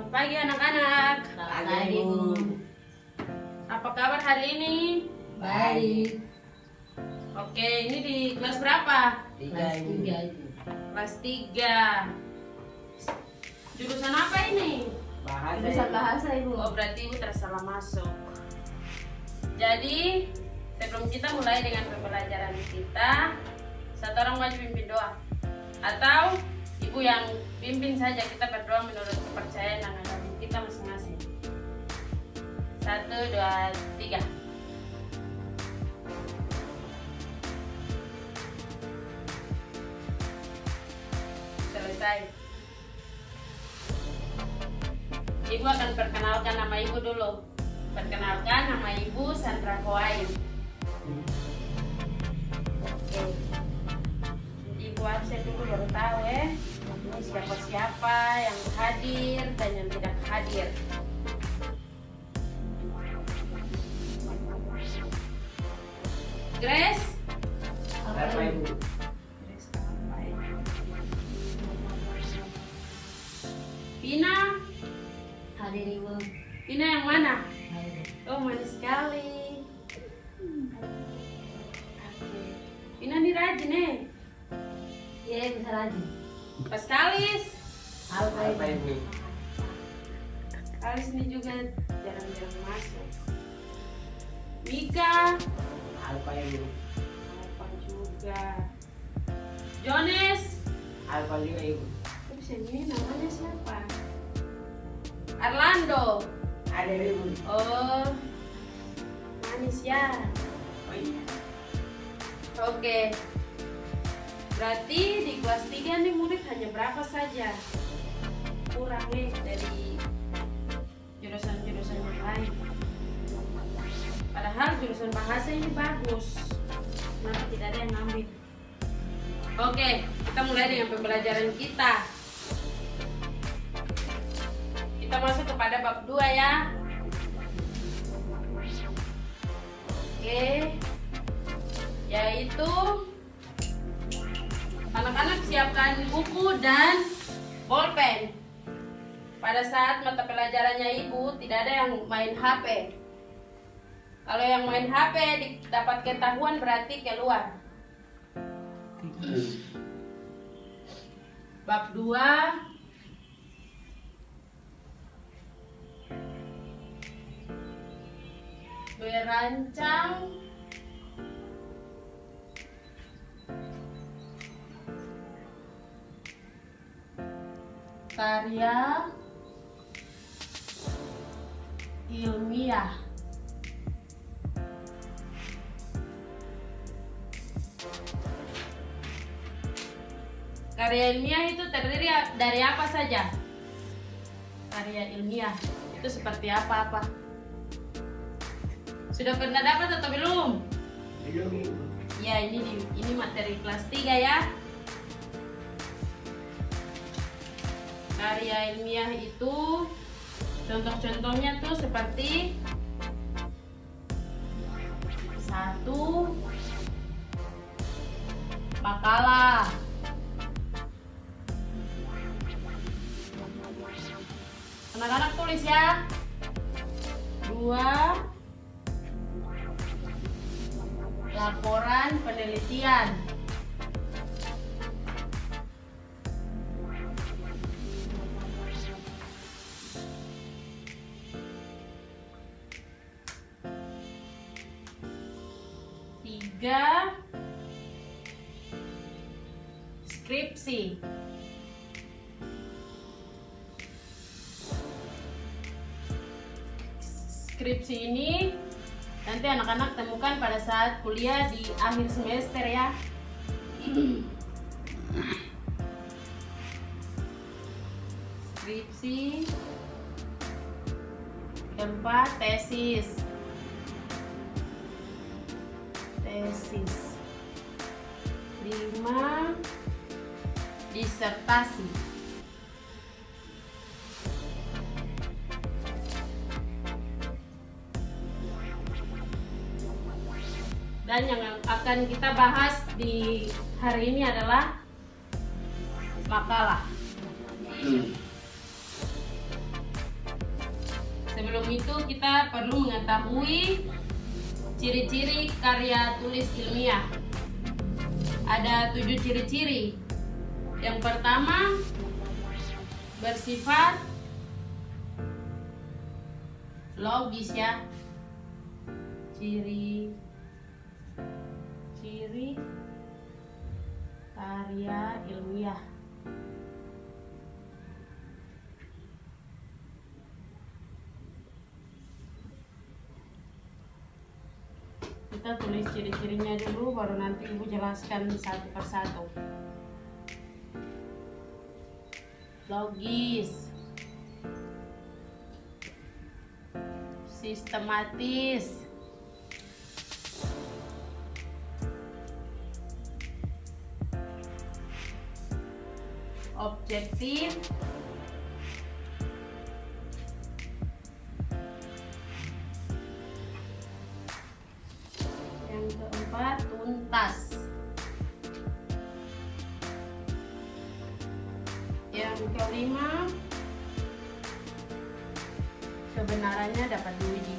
Selamat pagi anak-anak. Selamat pagi, Bu. Apa kabar hari ini? Baik. Oke, ini di kelas berapa? Kelas 3, Ibu. Kelas 3. Jurusan apa ini? Jurusan bahasa, Ibu. Oh, berarti Ibu tersalah masuk. Jadi, sebelum kita mulai dengan pembelajaran kita, satu orang wajib pimpin doa. Atau Ibu yang pimpin saja, kita berdoa menurut kepercayaan dan agama kita masing-masing. 1, 2, 3. Selesai. Ibu akan perkenalkan nama Ibu dulu. Perkenalkan, nama Ibu Sandra Koaim. Oke. Ibu absen dulu baru tahu ya. Ini siapa-siapa yang hadir dan yang tidak hadir. Grace? Apa, Ibu? Grace apa ya? Pina? Hadir, Ibu. Pina yang mana? Hadir. Oh, manis sekali. Oke. Pina nih rajin nih. Iya, bisa rajin. Paskalis. Apa, Ibu? Kalis ini juga jarang-jarang masuk. Mika. Apa, Ibu? Apa juga. Jones. Apa juga, Ibu? Terus yang ini namanya siapa? Arlando. Ada, Ibu. Oh, manis ya. Oh iya. Oke. Berarti di kelas 3 nih murid hanya berapa saja? Kurang nih dari jurusan-jurusan yang lain. Padahal jurusan bahasa ini bagus. Kenapa tidak ada yang ngambil? Oke, kita mulai dengan pembelajaran kita. Kita masuk kepada bab 2 ya. Oke. Yaitu anak-anak siapkan buku dan bolpen. Pada saat mata pelajarannya Ibu tidak ada yang main HP. Kalau yang main HP dapat ketahuan berarti keluar. Bab 2. Berancang karya ilmiah. Karya ilmiah itu terdiri dari apa saja? Karya ilmiah itu seperti apa? Sudah pernah dapat atau belum? Belum, Ibu. Ya, ini materi kelas 3 ya. Karya ilmiah itu contoh-contohnya tuh seperti 1. Makalah. Anak-anak tulis ya. 2. Laporan penelitian. 3. Skripsi. Skripsi ini nanti anak-anak temukan pada saat kuliah di akhir semester ya. Skripsi. 4. Tesis. 5. Disertasi. Dan yang akan kita bahas di hari ini adalah makalah. Sebelum itu kita perlu mengetahui ciri-ciri karya tulis ilmiah. Ada 7 ciri-ciri. Yang pertama, bersifat logis ya. Ciri karya ilmiah. Kita tulis ciri-cirinya dulu, baru nanti Ibu jelaskan satu persatu. Logis, sistematis, objektif, yang keempat tuntas, yang kelima kebenarannya dapat diuji.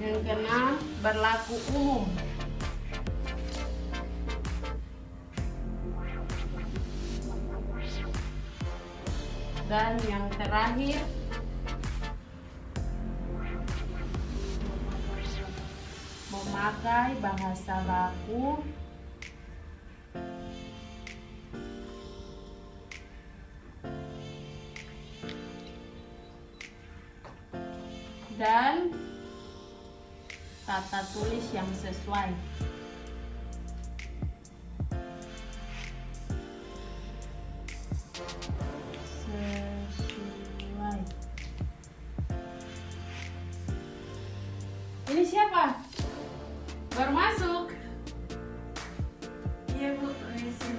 Yang keenam, berlaku umum. Dan yang terakhir, memakai bahasa baku dan tata tulis yang sesuai. Ini siapa? Baru masuk. Iya Bu, Resi.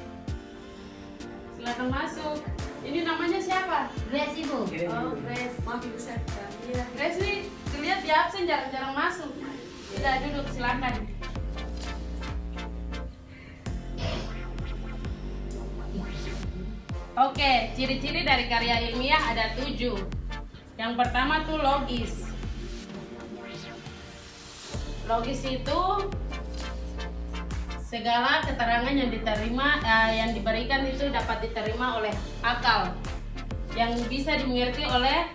Silakan masuk. Ini namanya siapa? Grace Ibu. Oh, Grace. Maaf Ibu saya. Iya. Grace nih, terlihat di absen jarang-jarang masuk. Tidak, duduk, silakan. Oke, ciri-ciri dari karya ilmiah ada 7. Yang pertama tuh logis. Logis itu segala keterangan yang yang diberikan itu dapat diterima oleh akal, yang bisa dimengerti oleh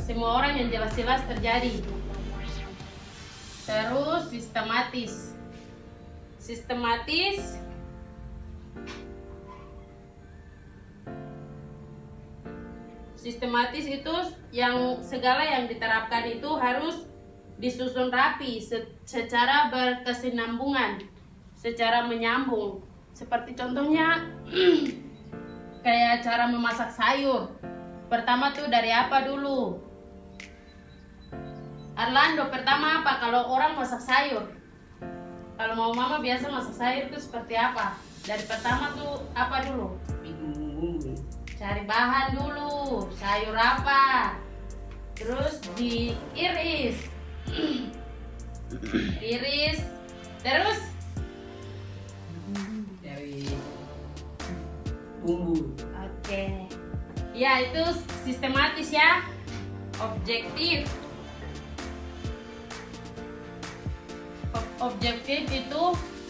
semua orang yang jelas-jelas terjadi. Terus sistematis. Sistematis itu yang segala yang diterapkan itu harus disusun rapi secara berkesinambungan, secara menyambung. Seperti contohnya kayak cara memasak sayur. Pertama tuh dari apa dulu? Arlando, pertama apa kalau orang masak sayur? Kalau mau mama biasa masak sayur itu seperti apa? Dari pertama tuh apa dulu? Cari bahan dulu, sayur apa? Terus diiris. Iris. Terus Dari bumbu. oke. Ya, itu sistematis ya. Objektif. Objektif itu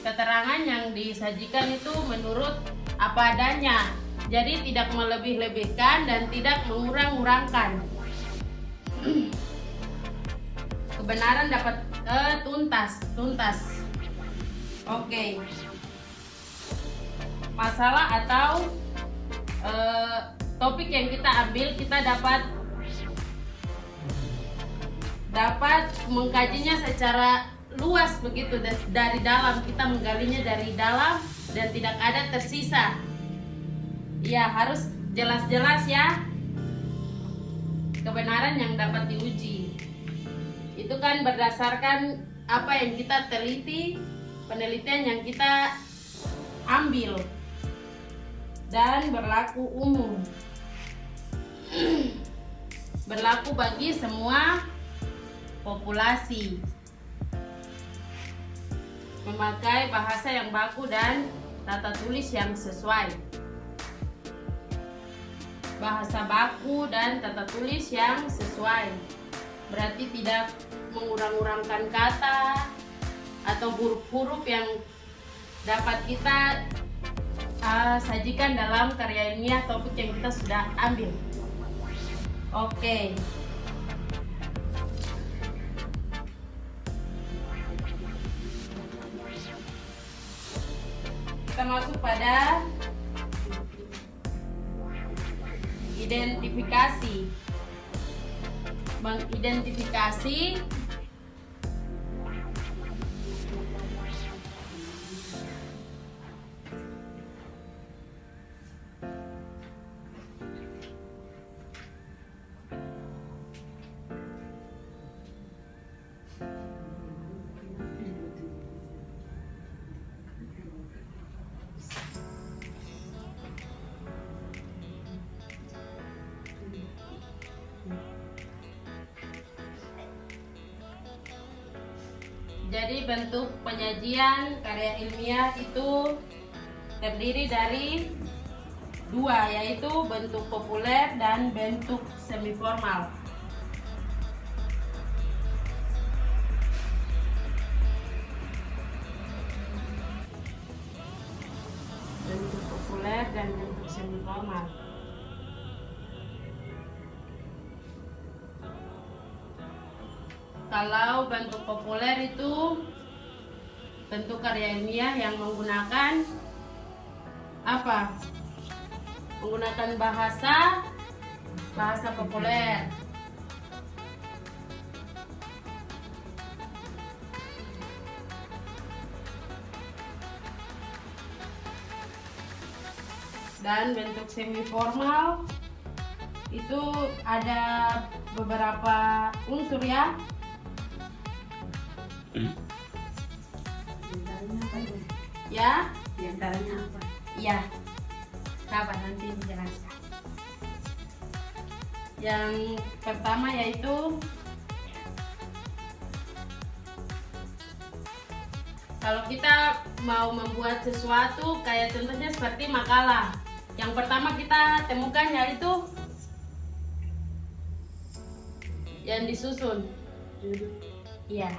keterangan yang disajikan itu menurut apa adanya. Jadi tidak melebih-lebihkan dan tidak mengurang-urangkan. Kebenaran dapat tuntas. Oke. Masalah atau topik yang kita ambil, kita dapat mengkajinya secara luas begitu, dari dalam, kita menggalinya dari dalam dan tidak ada tersisa. Ya, harus jelas-jelas ya. Kebenaran yang dapat diuji itu kan berdasarkan apa yang kita teliti, penelitian yang kita ambil, dan berlaku umum. Berlaku bagi semua populasi. Memakai bahasa yang baku dan tata tulis yang sesuai. Bahasa baku dan tata tulis yang sesuai. Berarti tidak mengurang-urangkan kata atau huruf-huruf yang dapat kita sajikan dalam karya ilmiah topik yang kita sudah ambil. Oke. Kita masuk pada identifikasi. Mengidentifikasi Jadi bentuk penyajian karya ilmiah itu terdiri dari dua, yaitu bentuk populer dan bentuk semiformal. Bentuk populer dan bentuk semiformal. Kalau bentuk populer itu bentuk karya ilmiah yang menggunakan apa? Menggunakan bahasa populer. Dan bentuk semiformal itu ada beberapa unsur ya. Ya, Diantaranya apa? iya. Sabar, nanti dijelaskan. Yang pertama yaitu kalau kita mau membuat sesuatu kayak contohnya seperti makalah. Yang pertama kita temukan yaitu yang disusun. Iya.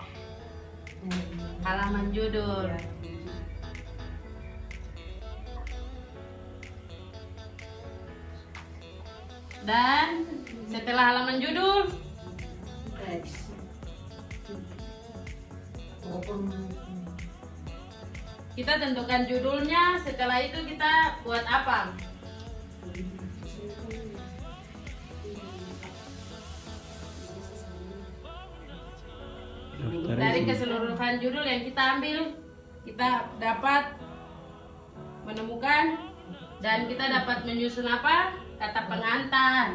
Halaman judul. Dan setelah halaman judul kita tentukan judulnya. Setelah itu kita buat apa? Dari keseluruhan judul yang kita ambil, kita dapat menemukan dan kita dapat menyusun apa? Kata pengantar.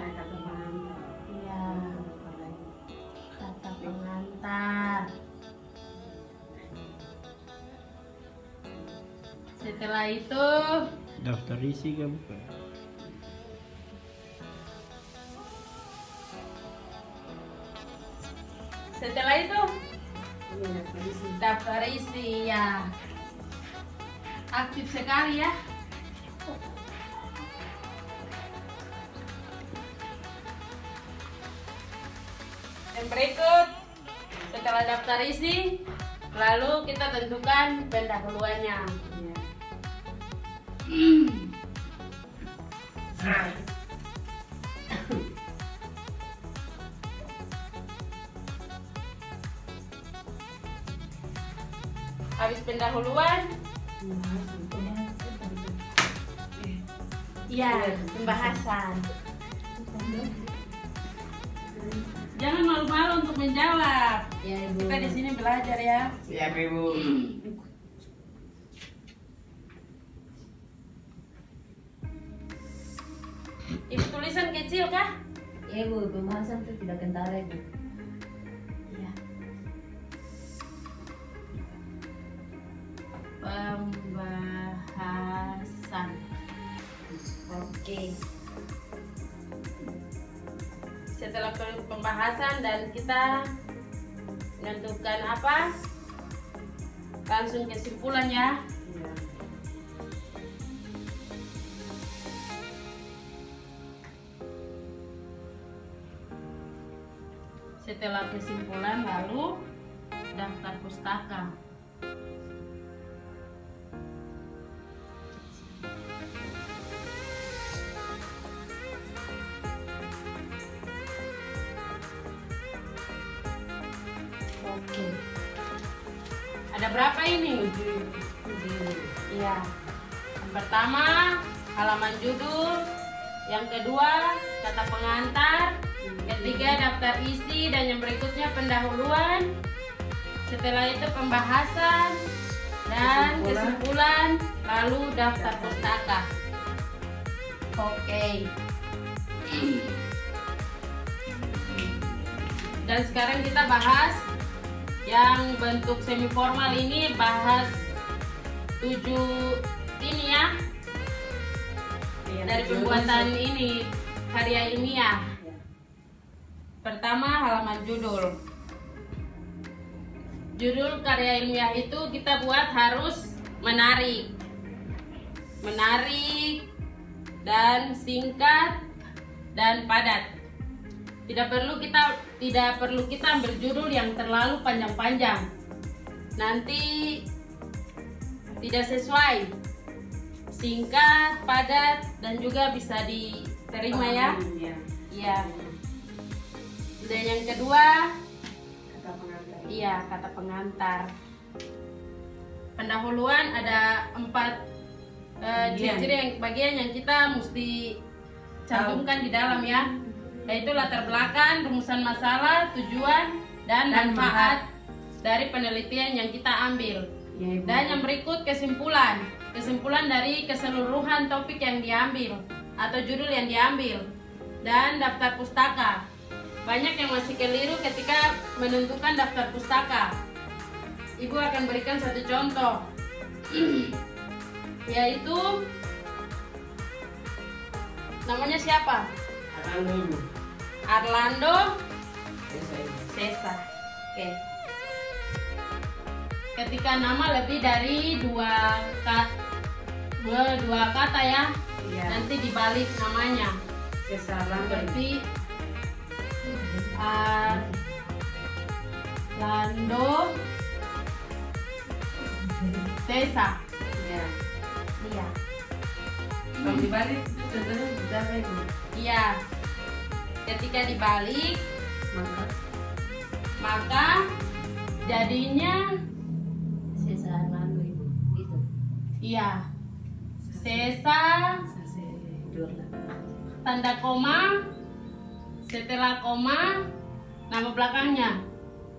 Iya. Kata pengantar. Setelah itu daftar isi kan bukan? Setelah itu daftar isi ya. Aktif sekali ya. Yang berikut, setelah daftar isi, lalu kita tentukan pendahuluannya. Habis pendahuluan, iya, pembahasan. Jangan malu-malu untuk menjawab. Ya, Ibu. Kita di sini belajar ya. Siap, Ibu. Ibu tulisan kecil kah? Ya, Ibu, pembahasan itu tidak kentara, Ibu. Iya. Pembahasan. Oke. Setelah pembahasan dan kita menentukan apa? Langsung kesimpulan ya. Iya. Setelah kesimpulan lalu daftar pustaka. Oke. Ada berapa ini? Iya. Yang pertama halaman judul, yang kedua kata pengantar, ketiga daftar isi, dan yang berikutnya pendahuluan. Setelah itu pembahasan dan kesimpulan, lalu daftar pustaka. Oke. Dan sekarang kita bahas yang bentuk semi formal ini, bahas 7 ini ya. Dari pembuatan ini karya ilmiah. Pertama halaman judul. Judul karya ilmiah itu kita buat harus menarik. Menarik dan singkat dan padat. Tidak perlu kita berjudul yang terlalu panjang-panjang. Nanti tidak sesuai. Singkat, padat, dan juga bisa diterima ya. Iya. Dan yang kedua, Kata pengantar. iya, kata pengantar. Pendahuluan ada 4 ciri-ciri bagian yang kita mesti cantumkan di dalam ya. Yaitu latar belakang, rumusan masalah, tujuan, dan manfaat dari penelitian yang kita ambil. Dan yang berikut kesimpulan. Kesimpulan dari keseluruhan topik yang diambil atau judul yang diambil. Dan daftar pustaka. Banyak yang masih keliru ketika menentukan daftar pustaka. Ibu akan berikan satu contoh. Yaitu namanya siapa? Arlando Sesa. Oke. Ketika nama lebih dari dua kata ya, Iya. nanti dibalik namanya. Seperti Arlando Sesa. Iya. Iya. Kalau dibalik itu contohnya bisa apa Ibu? Iya. Ketika dibalik, maka jadinya Sesa Arlando itu. Gitu. iya. Sesa tanda koma, setelah koma nama belakangnya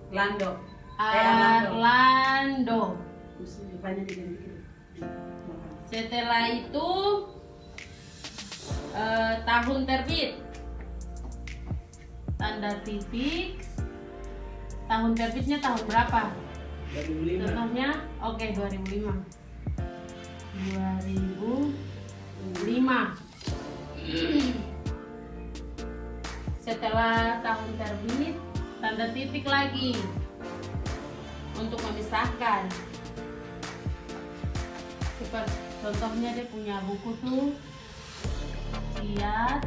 Lando. Arlando. Depannya diganti. Setelah itu tahun terbit, tanda titik. Tahun terbitnya tahun berapa? 2005. Contohnya, oke, 2005. 2005. Setelah tahun terbit, tanda titik lagi untuk memisahkan. Seperti contohnya dia punya buku tuh, Kiat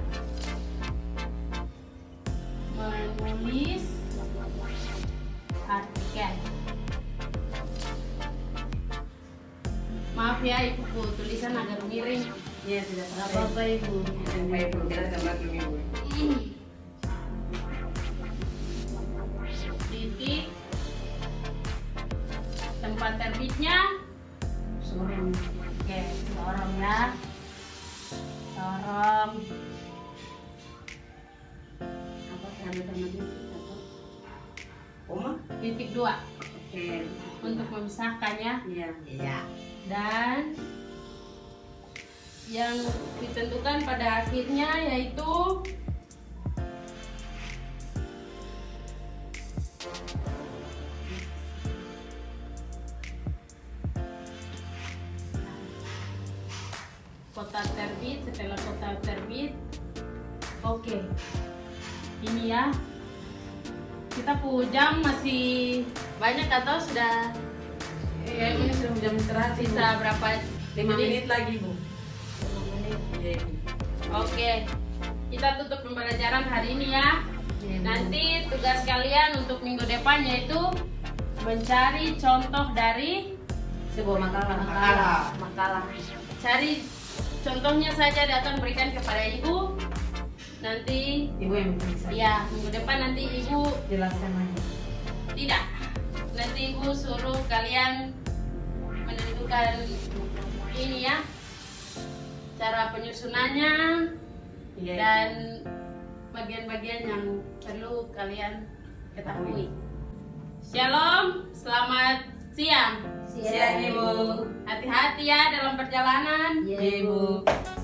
menulis artikel. Maaf ya ibuku, tulisan agak miring. Iya, tidak Apa-apa Ibu. Sampai Ibu kita gambar dulu Ibu. Titik tempat terbitnya. Sorong. Oke, Sorong ya. Sorong. Apa tanda-tanda itu? Koma? Titik 2 Oke. untuk memisahkan ya. Iya. Dan yang ditentukan pada akhirnya yaitu kota terbit. Setelah kota terbit, oke, ini ya Kita jam masih banyak atau sudah Ya, ini sudah jam istirahat sih. sisa berapa? 5 menit lagi, Bu. 5 menit. Iya, Ibu. Oke, kita tutup pembelajaran hari ini ya. Iya, Bu. Nanti tugas kalian untuk minggu depan yaitu mencari contoh dari Sebuah makalah. makalah. Cari contohnya saja dan akan berikan kepada ibu. Nanti Ibu yang bisa. ya minggu depan nanti ibu Jelaskan lagi. tidak. Nanti ibu suruh kalian menentukan ini ya, cara penyusunannya Iya. dan bagian-bagian yang perlu kalian ketahui. Shalom, selamat siang. Siang, Ibu. Hati-hati ya dalam perjalanan. Iya, Iya, Bu. Ibu.